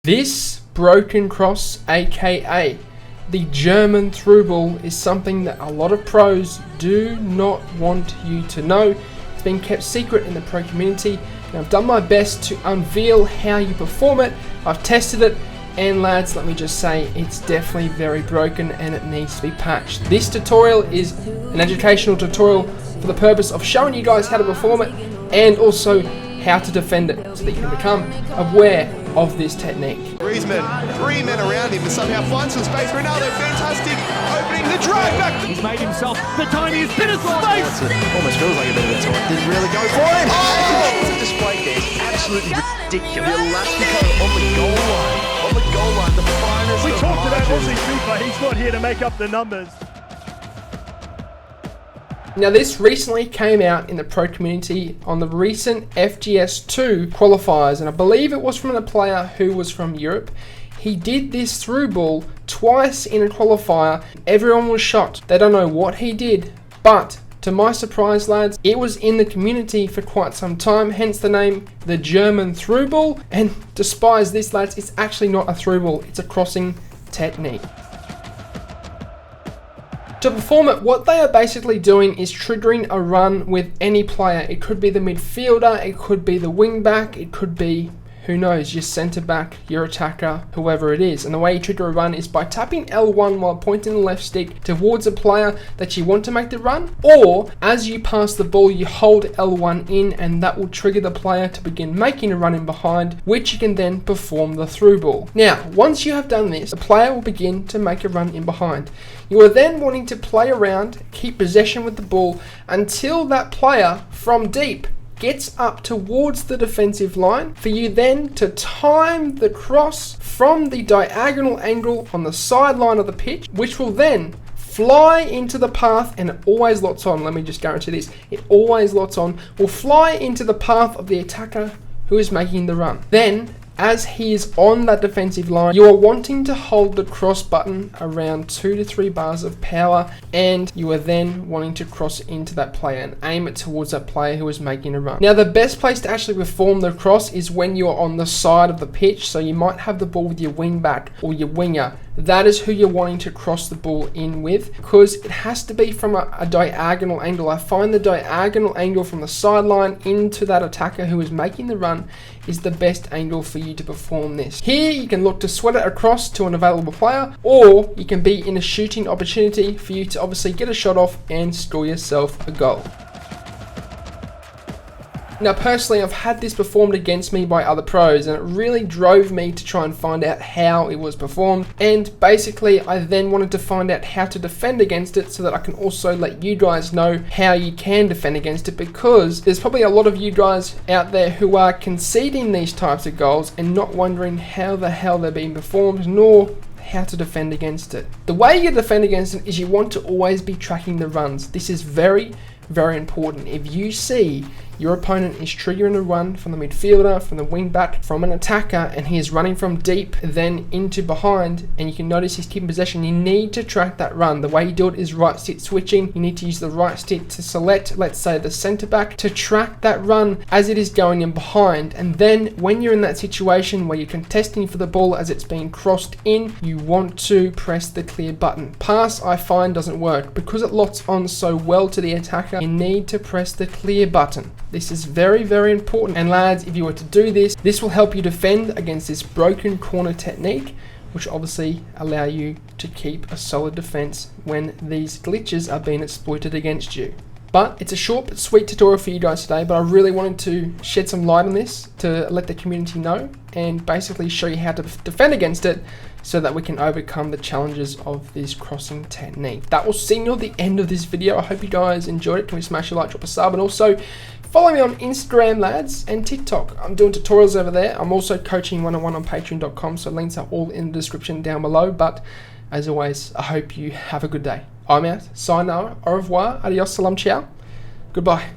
This broken cross, aka the German through ball, is something that a lot of pros do not want you to know. It's been kept secret in the pro community, and I've done my best to unveil how you perform it. I've tested it, and lads, let me just say, it's definitely very broken and it needs to be patched. This tutorial is an educational tutorial for the purpose of showing you guys how to perform it and also how to defend it so that you can become aware of this technique. Griezmann, 3 men around him, but somehow finds some space. Ronaldo, fantastic, opening the drive back. He's made himself the tiniest bit of space. Almost feels like a bit of a taunt. Didn't really go for him. Oh! The display there is absolutely ridiculous. The Elastico on the goal line. On the goal line, the finest. We talked about AussieFIFA. He's not here to make up the numbers. Now, this recently came out in the pro community on the recent FGS2 qualifiers, and I believe it was from a player who was from Europe. He did this through ball twice in a qualifier. Everyone was shocked. They don't know what he did, but to my surprise, lads, it was in the community for quite some time, hence the name, the German through ball. And despise this, lads, it's actually not a through ball, it's a crossing technique. To perform it, what they are basically doing is triggering a run with any player. It could be the midfielder, it could be the wing back, it could be, who knows, your centre back, your attacker, whoever it is. And the way you trigger a run is by tapping L1 while pointing the left stick towards a player that you want to make the run, or as you pass the ball, you hold L1 in and that will trigger the player to begin making a run in behind, which you can then perform the through ball. Now, once you have done this, the player will begin to make a run in behind. You are then wanting to play around, keep possession with the ball until that player from deep gets up towards the defensive line, for you then to time the cross from the diagonal angle on the sideline of the pitch, which will then fly into the path, and it always lots on. Let me just guarantee this, it always lots on, will fly into the path of the attacker who is making the run. Then, as he is on that defensive line, you are wanting to hold the cross button around 2 to 3 bars of power, and you are then wanting to cross into that player and aim it towards that player who is making a run. Now, the best place to actually perform the cross is when you're on the side of the pitch, so you might have the ball with your wing back or your winger. That is who you're wanting to cross the ball in with, because it has to be from a diagonal angle. I find the diagonal angle from the sideline into that attacker who is making the run is the best angle for you to perform this. Here you can look to sweat it across to an available player, or you can be in a shooting opportunity for you to obviously get a shot off and score yourself a goal. Now, personally, I've had this performed against me by other pros, and it really drove me to try and find out how it was performed. And basically, I then wanted to find out how to defend against it so that I can also let you guys know how you can defend against it, because there's probably a lot of you guys out there who are conceding these types of goals and not wondering how the hell they're being performed, nor how to defend against it. The way you defend against it is you want to always be tracking the runs. This is very, very important. If you see your opponent is triggering a run from the midfielder, from the wing back, from an attacker, and he is running from deep then into behind, and you can notice he's keeping possession, you need to track that run. The way you do it is right stick switching. You need to use the right stick to select, let's say, the centre back, to track that run as it is going in behind. And then when you're in that situation where you're contesting for the ball as it's being crossed in, you want to press the clear button. Pass, I find, doesn't work. Because it locks on so well to the attacker, you need to press the clear button. This is very, very important. And lads, if you were to do this, this will help you defend against this broken corner technique, which obviously allow you to keep a solid defense when these glitches are being exploited against you. But it's a short but sweet tutorial for you guys today, but I really wanted to shed some light on this to let the community know and basically show you how to defend against it so that we can overcome the challenges of this crossing technique. That will signal the end of this video. I hope you guys enjoyed it. Can we smash a like, drop a sub, and also follow me on Instagram, lads, and TikTok. I'm doing tutorials over there. I'm also coaching one-on-one on patreon.com, so links are all in the description down below. But as always, I hope you have a good day. I'm out. Sayonara, au revoir, adios, salam, ciao. Goodbye.